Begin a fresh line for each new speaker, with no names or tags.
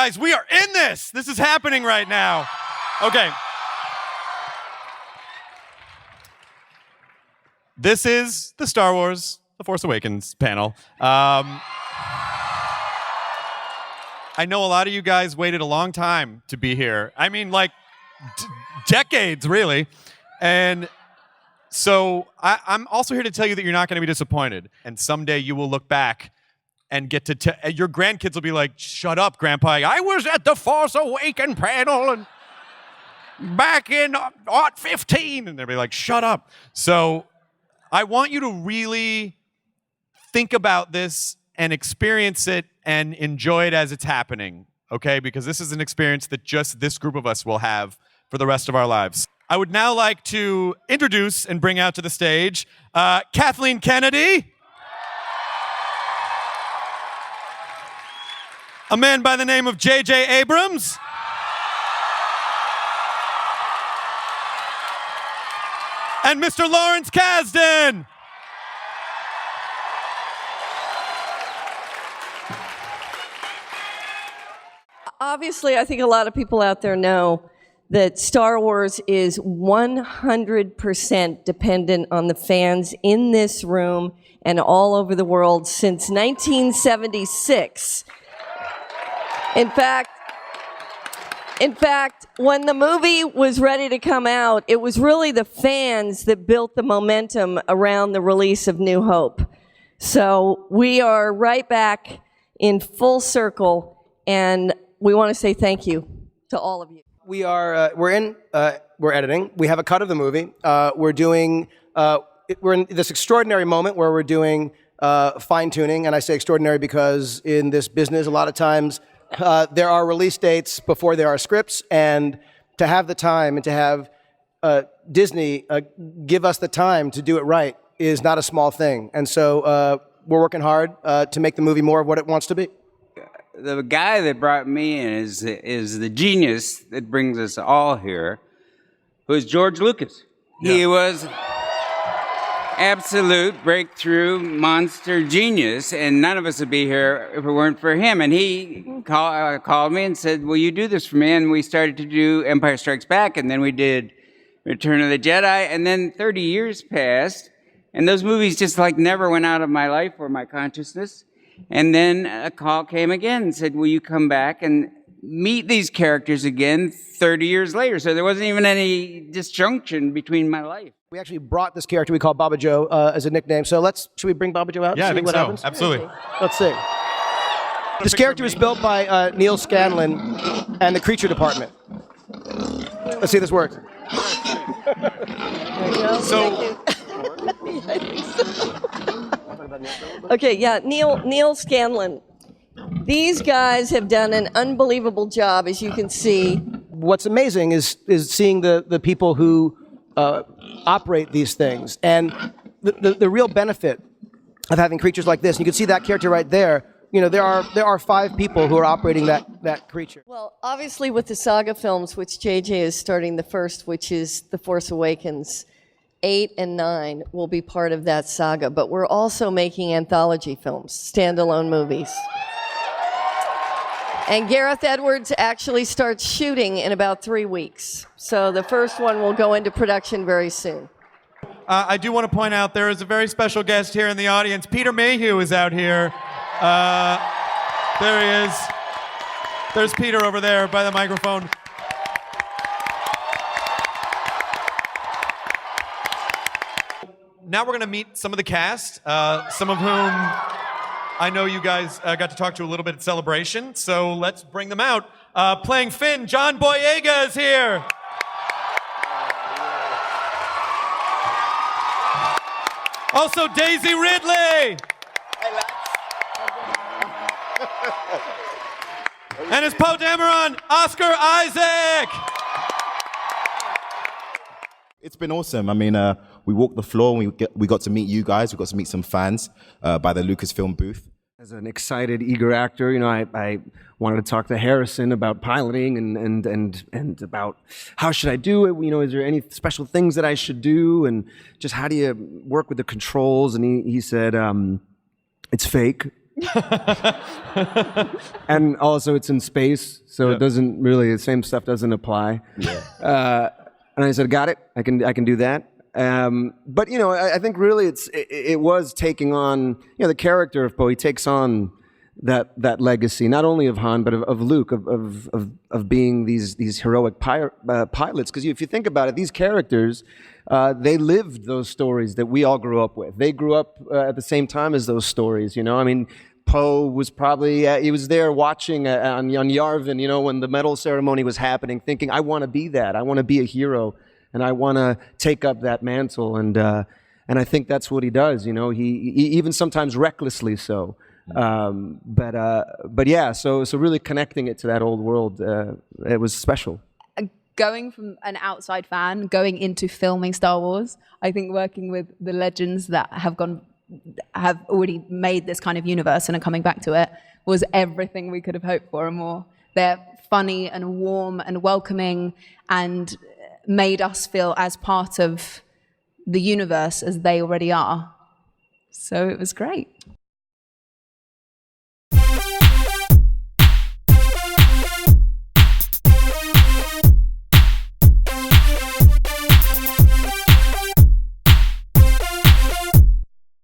Guys, we are in this. This is happening right now. Okay. This is the Star Wars The Force Awakens panel. I know a lot of you guys waited a long time to be here. I mean, like, decades, really. And so I'm also here to tell you that you're not going to be disappointed. And someday you will look back and get to your grandkids will be like, shut up, Grandpa. I was at the Force Awakens panel and back in 15. And they'll be like, shut up. So I want you to really think about this and experience it and enjoy it as it's happening, okay? Because this is an experience that just this group of us will have for the rest of our lives. I would now like to introduce and bring out to the stage Kathleen Kennedy, a man by the name of J.J. Abrams, and Mr. Lawrence Kasdan.
Obviously, I think a lot of people out there know that Star Wars is 100% dependent on the fans in this room and all over the world since 1976. In fact, when the movie was ready to come out, it was really the fans that built the momentum around the release of New Hope. So we are right back in full circle, and we want to say thank you to all of you.
We're editing. We have a cut of the movie. We're in this extraordinary moment where we're doing fine tuning, and I say extraordinary because in this business, a lot of times there are release dates before there are scripts, and to have the time and to have Disney give us the time to do it right is not a small thing. And so we're working hard to make the movie more of what it wants to be.
The guy that brought me in is the genius that brings us all here, who is George Lucas. Yeah. He was absolute breakthrough monster genius, and none of us would be here if it weren't for him. And he called me and said, will you do this for me? And we started to do Empire Strikes Back, and then we did Return of the Jedi, and then 30 years passed, and those movies just like never went out of my life or my consciousness. And then a call came again and said, will you come back and meet these characters again 30 years later? So there wasn't even any disjunction between my life.
We actually brought this character we call Baba Joe as a nickname. So should we bring Baba Joe out?
Yeah, I think so.
Happens?
Absolutely.
Let's see. This character was built by Neil Scanlon and the Creature Department. Let's see if this works.
So.
Okay, yeah, Neil Scanlon. These guys have done an unbelievable job, as you can see.
What's amazing is seeing the people who operate these things, and the real benefit of having creatures like this. And you can see that character right there. You know, there are 5 people who are operating that creature.
Well, obviously with the saga films, which JJ is starting the first, which is The Force Awakens, 8 and 9 will be part of that saga, but we're also making anthology films, standalone movies. And Gareth Edwards actually starts shooting in about 3 weeks. So the first one will go into production very soon.
I do want to point out there is a very special guest here in the audience. Peter Mayhew is out here. There he is. There's Peter over there by the microphone. Now we're going to meet some of the cast, some of whom I know you guys got to talk to a little bit at Celebration, so let's bring them out. Playing Finn, John Boyega is here. Also, Daisy Ridley. And as Poe Dameron, Oscar Isaac.
It's been awesome. I mean, we walked the floor and we got to meet you guys. We got to meet some fans by the Lucasfilm booth.
As an excited, eager actor, you know, I wanted to talk to Harrison about piloting and about how should I do it. You know, is there any special things that I should do, and just how do you work with the controls? And he said, it's fake. And also it's in space, so it doesn't really, the same stuff doesn't apply. And I said, got it, I can do that. But you know, I think really it was taking on, you know, the character of Poe. He takes on that legacy, not only of Han, but of Luke, of being these heroic pilots. Because if you think about it, these characters, they lived those stories that we all grew up with. They grew up at the same time as those stories. You know, I mean, Poe was probably he was there watching on Yavin, you know, when the medal ceremony was happening, thinking, I want to be that. I want to be a hero, and I want to take up that mantle. And I think that's what he does. You know, he even sometimes recklessly so. But yeah, so really connecting it to that old world, it was special.
Going from an outside fan, going into filming Star Wars, I think working with the legends that have already made this kind of universe and are coming back to it was everything we could have hoped for and more. They're funny and warm and welcoming and made us feel as part of the universe as they already are. So it was great.